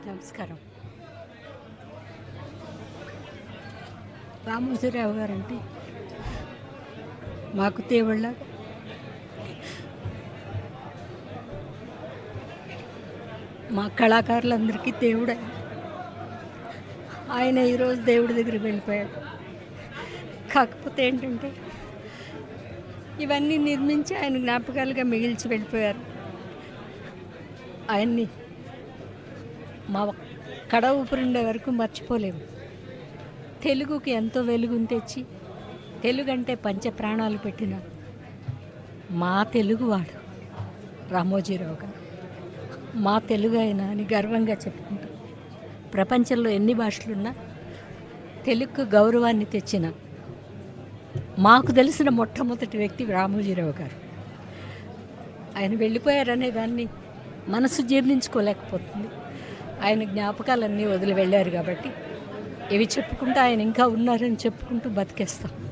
నమస్కారం. రామోజీరావు గారంటే మాకు దేవుళ్ళ, మా కళాకారులందరికీ దేవుడే. ఆయన ఈరోజు దేవుడి దగ్గరికి వెళ్ళిపోయాడు. కాకపోతే ఏంటంటే ఇవన్నీ నిర్మించి ఆయన జ్ఞాపకాలుగా మిగిల్చి వెళ్ళిపోయారు. ఆయన్ని మా కడ ఊపిరిండే వరకు మర్చిపోలేము. తెలుగుకి ఎంతో వెలుగుని తెచ్చి తెలుగు అంటే పంచ ప్రాణాలు పెట్టిన మా తెలుగువాడు రామోజీరావు గారు. మా తెలుగు ఆయన అని గర్వంగా చెప్పుకుంటాం. ప్రపంచంలో ఎన్ని భాషలున్నా తెలుగుకు గౌరవాన్ని తెచ్చిన మాకు తెలిసిన మొట్టమొదటి వ్యక్తి రామోజీరావు గారు. ఆయన వెళ్ళిపోయారనే దాన్ని మనసు జీర్ణించుకోలేకపోతుంది. ఆయన జ్ఞాపకాలన్నీ వదిలి వెళ్ళారు కాబట్టి ఇవి చెప్పుకుంటూ ఆయన ఇంకా ఉన్నారని చెప్పుకుంటూ బతికేస్తాం.